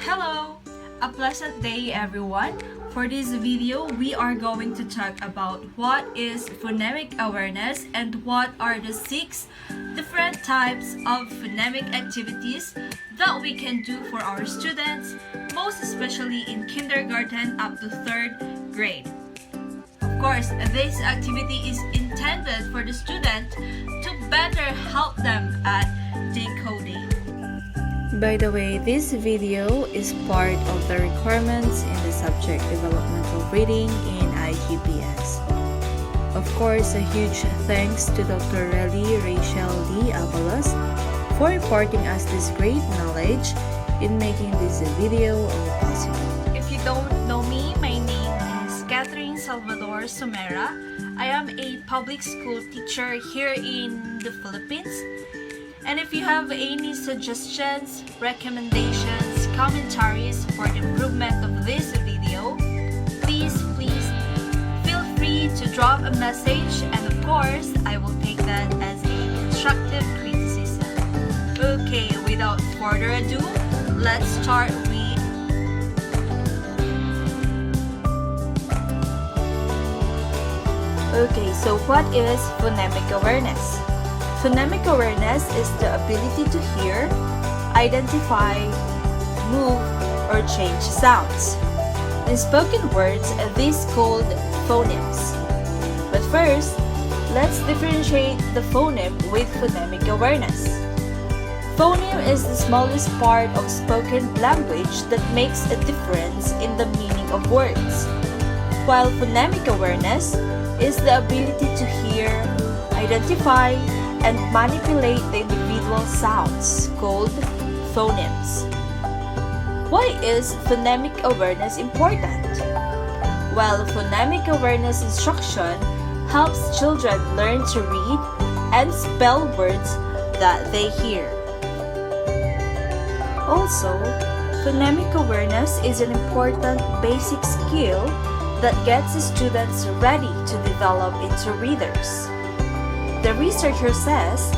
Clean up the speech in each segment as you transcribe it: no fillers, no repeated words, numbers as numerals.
Hello! A pleasant day everyone! For this video, we are going to talk about what is phonemic awareness and what are the 6 different types of phonemic activities that we can do for our students, most especially in kindergarten up to 3rd grade. Of course, this activity is intended for the student to better help them at decoding. By the way, this video is part of the requirements in the subject developmental reading in IGPS. Of course, a huge thanks to Dr. Rachel D. Avalos for imparting us this great knowledge in making this video possible. If you don't know me, my name is Catherine Salvador Somera. I am a public school teacher here in the Philippines. And if you have any suggestions, recommendations, commentaries for the improvement of this video, please feel free to drop a message, and of course, I will take that as a constructive criticism. Okay, without further ado, let's start with Okay, so what is phonemic awareness? Phonemic awareness is the ability to hear, identify, move, or change sounds. In spoken words, this is called phonemes. But first, let's differentiate the phoneme with phonemic awareness. Phoneme is the smallest part of spoken language that makes a difference in the meaning of words, while phonemic awareness is the ability to hear, identify, and manipulate the individual sounds, called phonemes. Why is phonemic awareness important? Well, phonemic awareness instruction helps children learn to read and spell words that they hear. Also, phonemic awareness is an important basic skill that gets students ready to develop into readers. The researcher says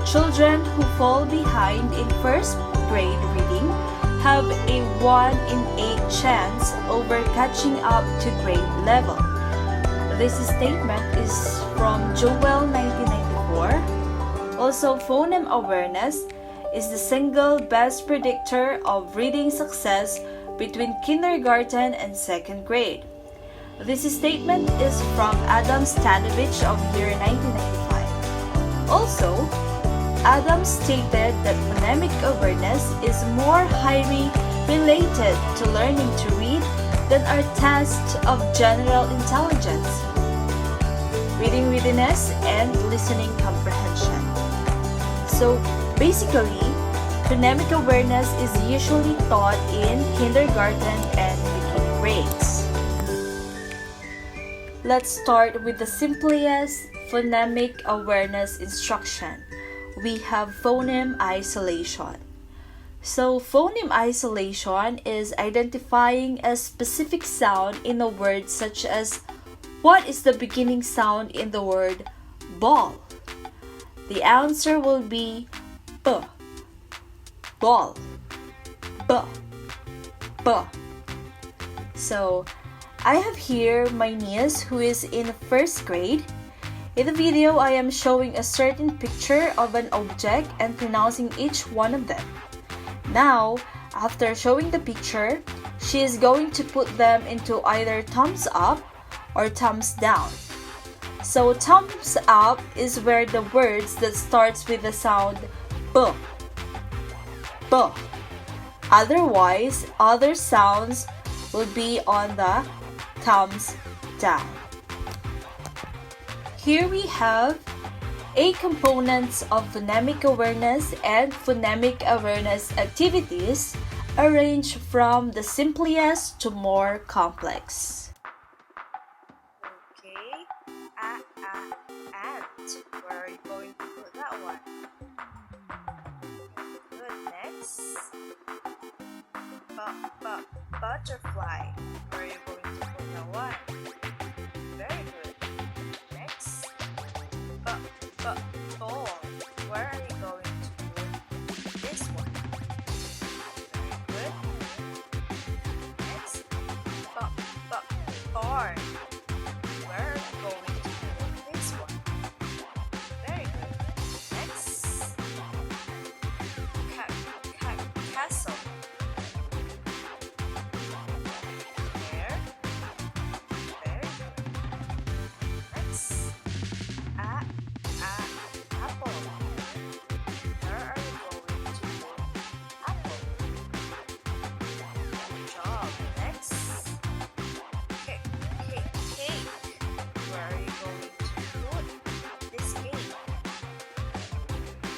children who fall behind in 1st grade reading have a 1 in 8 chance over catching up to grade level. This statement is from Joel 1994. Also, phoneme awareness is the single best predictor of reading success between kindergarten and 2nd grade. This statement is from Adam Stanovich of year 1995. Also, Adams stated that phonemic awareness is more highly related to learning to read than our test of general intelligence, reading readiness, and listening comprehension. So, basically, phonemic awareness is usually taught in kindergarten and beginning grades. Let's start with the simplest phonemic awareness instruction. We have phoneme isolation. So, phoneme isolation is identifying a specific sound in a word, such as what is the beginning sound in the word ball? The answer will be b, ball, b, b. So, I have here my niece who is in 1st grade. In the video, I am showing a certain picture of an object and pronouncing each one of them. Now, after showing the picture, she is going to put them into either thumbs up or thumbs down. So, thumbs up is where the words that starts with the sound b, b. Otherwise, other sounds will be on the thumbs down. Here we have 8 components of phonemic awareness and phonemic awareness activities arranged from the simplest to more complex. okay, ant. Where are you going to put that one? Good, next. Butterfly. Where are you going to put that one? Very good. Next. Ball. Where are you going to put this one? Very good. Car. Where are you going to put this one? Very good. Next. Castle. There. Very good. Next. Apple. Where are you going to put apple? Good job. Next. Cake. Where are you going to put this cake?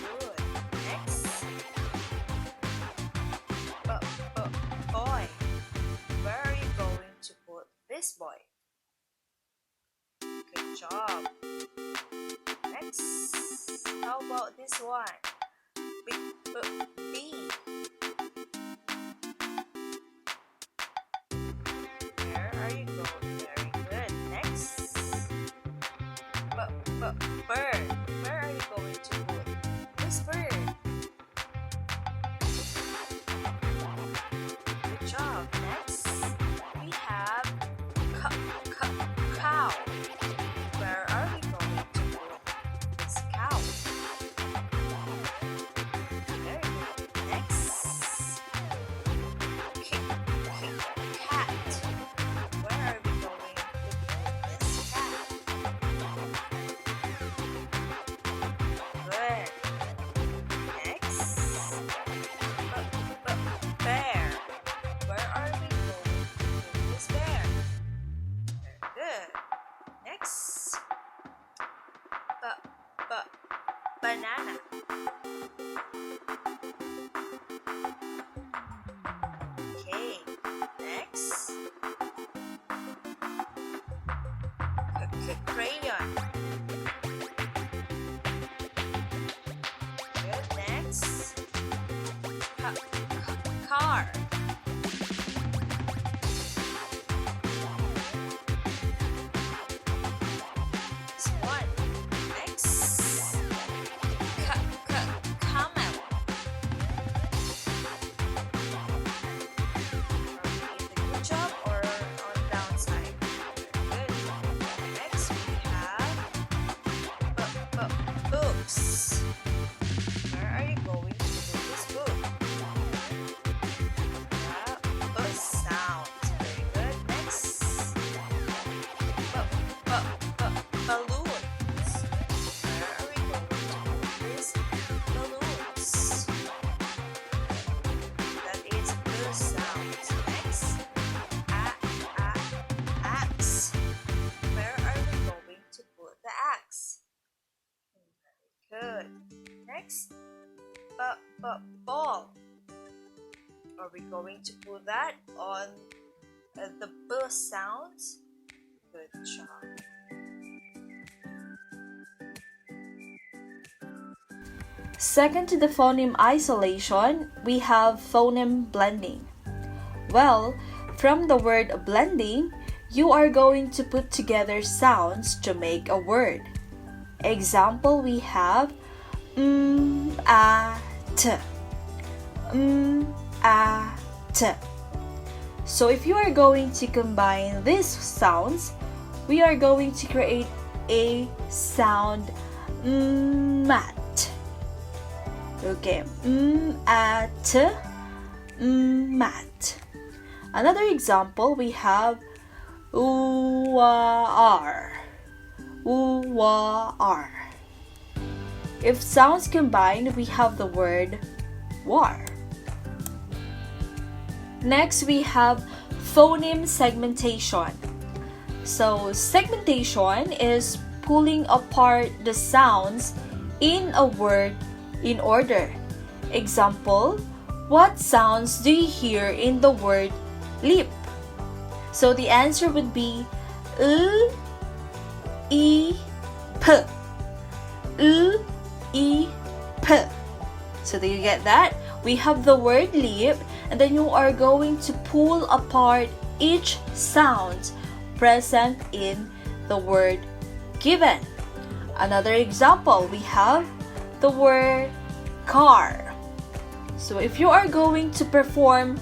Good. Next. Boy. Where are you going to put this boy? Good job. Next. How about this one? B. Where are you going? Very good. Next. Bird. Where are you going to put this bird? Good job. Next, we have cow. Where are we going to put this cow? Very good. Next, cat. Where are we going to put this cat? Good. Next, bear. Where are we going to put this bear? Very good. Next, banana. Okay. Next, crayon. Good. Next, car. This one. Next, camel. Are we in the good job or on the downside? Very good. Next we have books. Where are you going to put this book? Book sounds. Very good. Next, balloons. Where are we going to put these balloons? That is blue sounds. Next, axe. Where are we going to put the axe? Very good. Next, ball. Are we going to put that on the b sounds? Good job. Second to the phoneme isolation, we have phoneme blending. Well, from the word blending, you are going to put together sounds to make a word. Example, we have t. T. So if you are going to combine these sounds, we are going to create a sound mat. Okay, mat. Another example, we have r. If sounds combine, we have the word war. Next, we have phoneme segmentation. So, segmentation is pulling apart the sounds in a word in order. Example, what sounds do you hear in the word leap? So, the answer would be l, e, p. L, e, p. So, do you get that? We have the word leap, and then you are going to pull apart each sound present in the word given. Another example, we have the word car. So if you are going to perform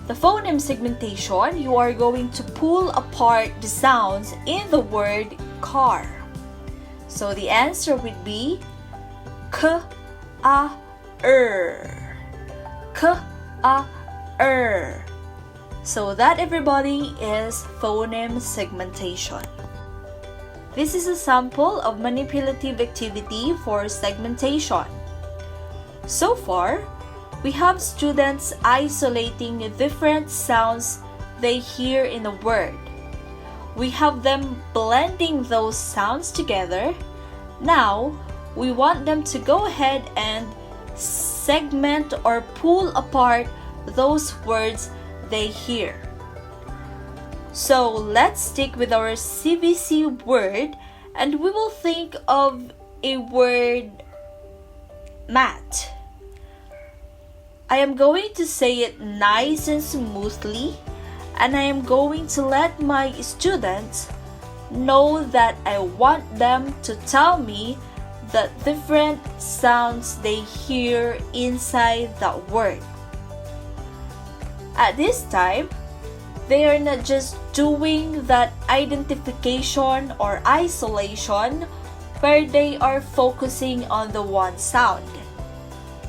the phoneme segmentation, you are going to pull apart the sounds in the word car. So the answer would be k, a, k, a, So that, everybody, is phoneme segmentation. This is a sample of manipulative activity for segmentation. So far, we have students isolating different sounds they hear in a word. We have them blending those sounds together. Now, we want them to go ahead and segment or pull apart those words they hear. So let's stick with our CVC word, and we will think of a word mat. I am going to say it nice and smoothly, and I am going to let my students know that I want them to tell me the different sounds they hear inside that word. At this time, they are not just doing that identification or isolation where they are focusing on the one sound.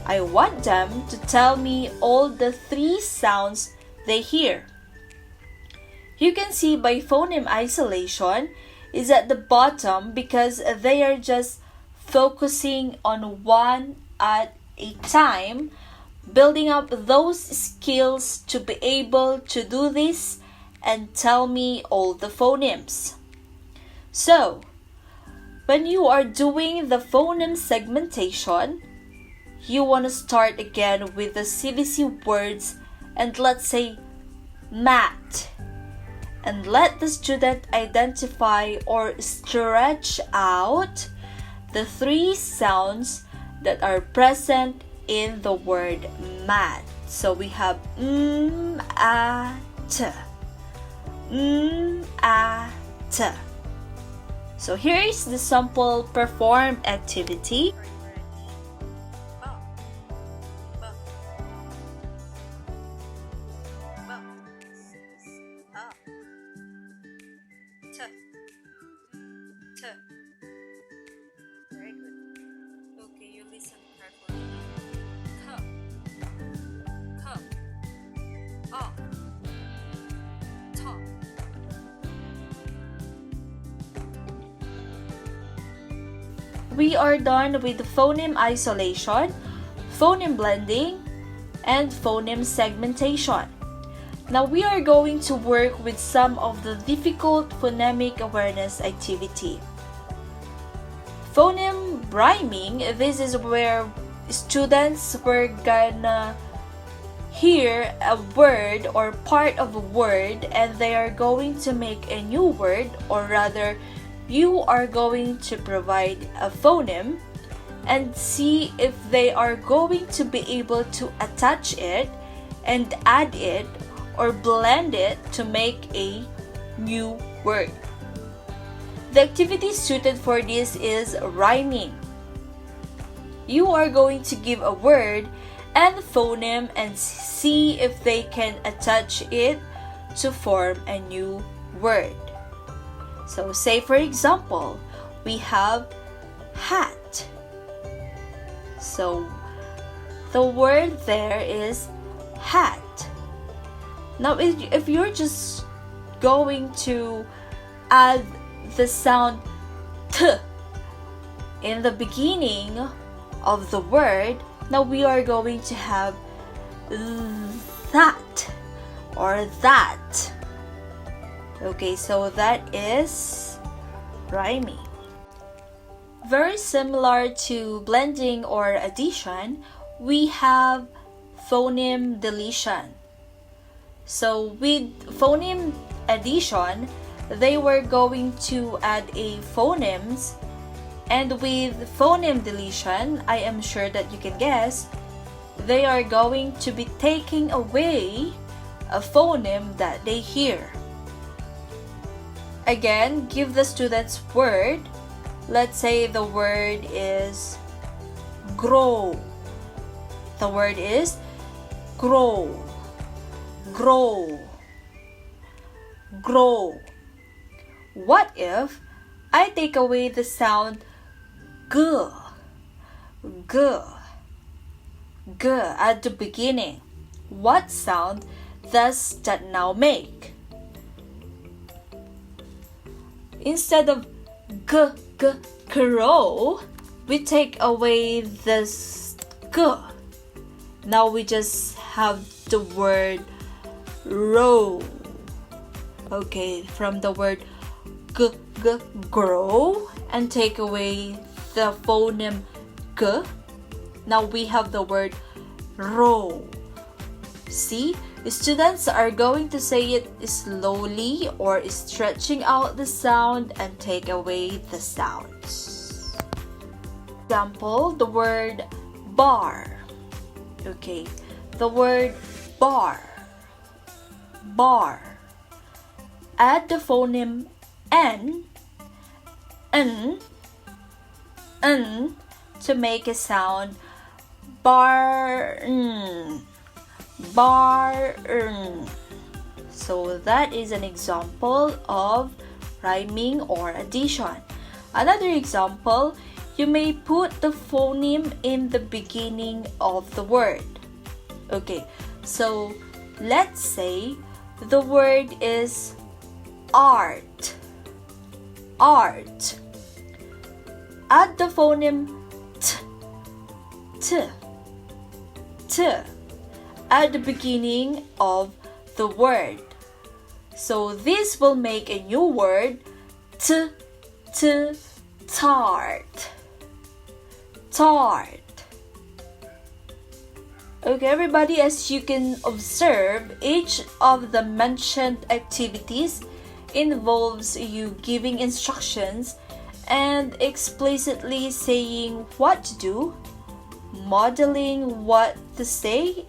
I want them to tell me all the 3 sounds they hear. You can see by phoneme isolation is at the bottom because they are just focusing on one at a time, building up those skills to be able to do this and tell me all the phonemes. So, when you are doing the phoneme segmentation, you want to start again with the CVC words, and let's say mat, and let the student identify or stretch out the 3 sounds that are present in the word mat. So we have a, t, a, t. So here is the sample performed activity. Very good. Okay, you listen carefully. We are done with phoneme isolation, phoneme blending, and phoneme segmentation. Now we are going to work with some of the difficult phonemic awareness activity. Phoneme rhyming, this is where students were gonna hear a word or part of a word and they are going to make a new word, or rather you are going to provide a phoneme and see if they are going to be able to attach it and add it or blend it to make a new word. The activity suited for this is rhyming. You are going to give a word and phoneme and see if they can attach it to form a new word. So say for example, we have hat. So the word there is hat. Now if you're just going to add the sound t in the beginning of the word, now we are going to have that or that. Okay, so that is rhyming. Very similar to blending or addition, we have phoneme deletion. So with phoneme addition, they were going to add a phonemes, and with phoneme deletion, I am sure that you can guess, they are going to be taking away a phoneme that they hear. Again, give the students word. Let's say the word is grow. The word is grow. grow, grow. What if I take away the sound g, g, g at the beginning? What sound does that now make? Instead of g, g, grow, we take away this g. Now we just have the word row. Okay, from the word g, g, grow, and take away the phoneme g. Now we have the word row. See, students are going to say it slowly or stretching out the sound and take away the sounds. Example, the word bar. Okay, the word bar, bar. Add the phoneme n, to make a sound bar, bar. So that is an example of rhyming or addition. Another example, you may put the phoneme in the beginning of the word. Okay, so let's say the word is art, art. Add the phoneme t, at the beginning of the word. So this will make a new word, tart, tart. Okay, everybody, as you can observe, each of the mentioned activities involves you giving instructions and explicitly saying what to do, modeling what to say,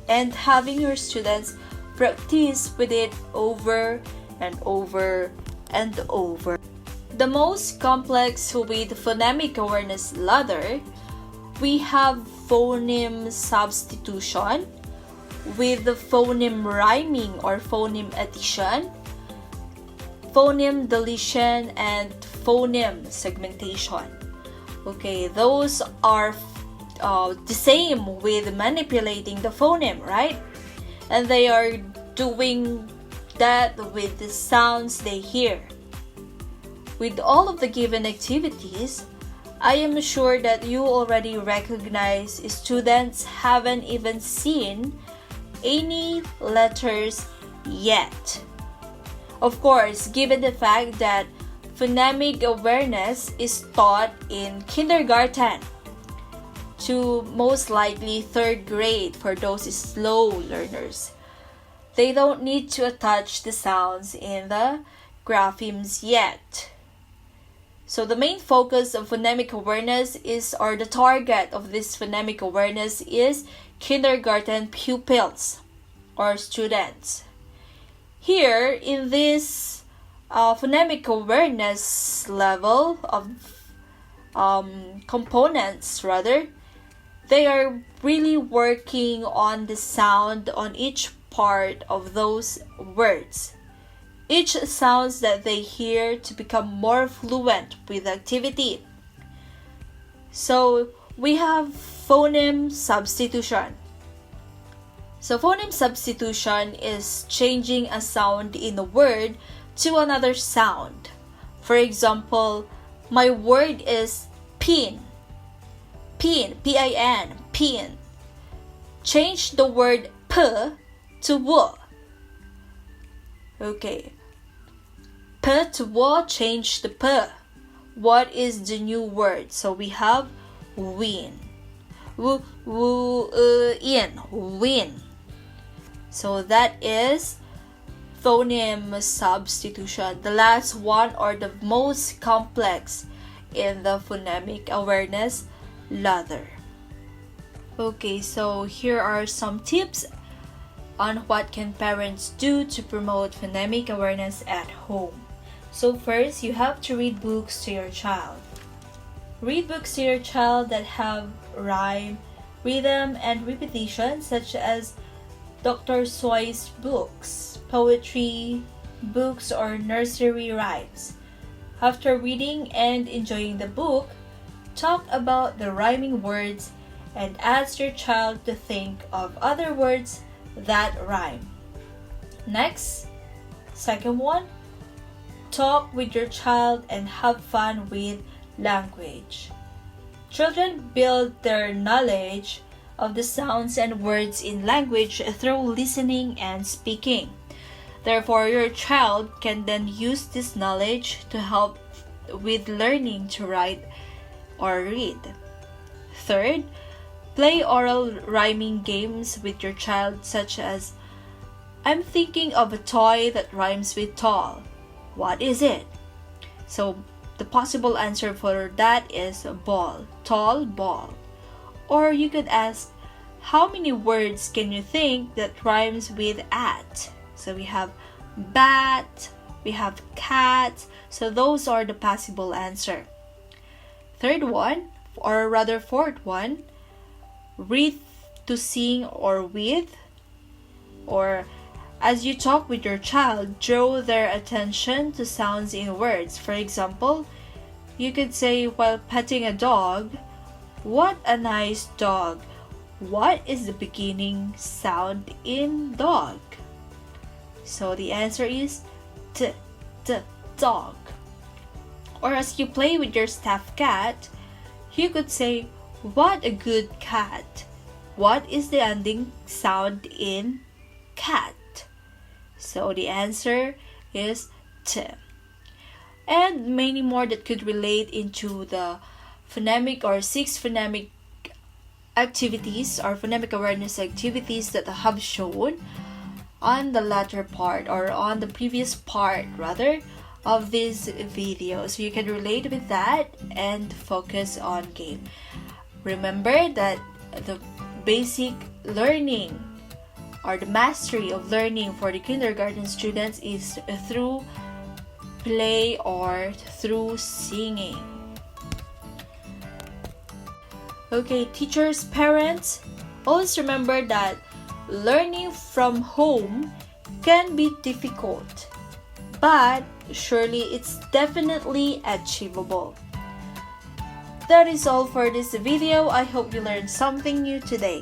and having your students practice with it over and over and over. The most complex with phonemic awareness ladder, we have phoneme substitution with the phoneme rhyming or phoneme addition, phoneme deletion, and phoneme segmentation. Okay, those are the same with manipulating the phoneme, right? And they are doing that with the sounds they hear. With all of the given activities, I am sure that you already recognize students haven't even seen any letters yet. Of course, given the fact that phonemic awareness is taught in kindergarten to most likely 3rd grade for those slow learners, they don't need to attach the sounds in the graphemes yet. So the main focus of phonemic awareness is, or the target of this phonemic awareness is kindergarten pupils or students. Here in this phonemic awareness level of components, they are really working on the sound on each part of those words. Each sounds that they hear to become more fluent with the activity. So we have phoneme substitution. So phoneme substitution is changing a sound in a word to another sound. For example, my word is pin. Pin, P-I-N, pin. Change the word p to w. Okay. P to w, change the p. What is the new word? So we have win. In, win. So that is phoneme substitution, the last one or the most complex in the phonemic awareness ladder. Okay, so here are some tips on what can parents do to promote phonemic awareness at home. So first, you have to read books to your child. Read books to your child that have rhyme, rhythm, and repetition, such as Dr. Soy's books, poetry, books, or nursery rhymes. After reading and enjoying the book, talk about the rhyming words and ask your child to think of other words that rhyme. Next, second one, talk with your child and have fun with language. Children build their knowledge of the sounds and words in language through listening and speaking. Therefore, your child can then use this knowledge to help with learning to write or read. Third, play oral rhyming games with your child, such as, I'm thinking of a toy that rhymes with tall. What is it? So the possible answer for that is ball, tall ball. Or you could ask, how many words can you think that rhymes with at? So we have bat, we have cat. So those are the possible answer. Third one, or rather fourth one, read to sing or with, or as you talk with your child, draw their attention to sounds in words. For example, you could say while petting a dog, what a nice dog. What is the beginning sound in dog? So the answer is t, dog. Or as you play with your stuffed cat, you could say, what a good cat. What is the ending sound in cat? So the answer is T. And many more that could relate into the phonemic or 6 phonemic activities or phonemic awareness activities that I have shown on the latter part, or on the previous part rather, of this video. So you can relate with that and focus on game. Remember that the basic learning or the mastery of learning for the kindergarten students is through play or through singing. Okay, teachers, parents, always remember that learning from home can be difficult, but surely it's definitely achievable. That is all for this video. I hope you learned something new today.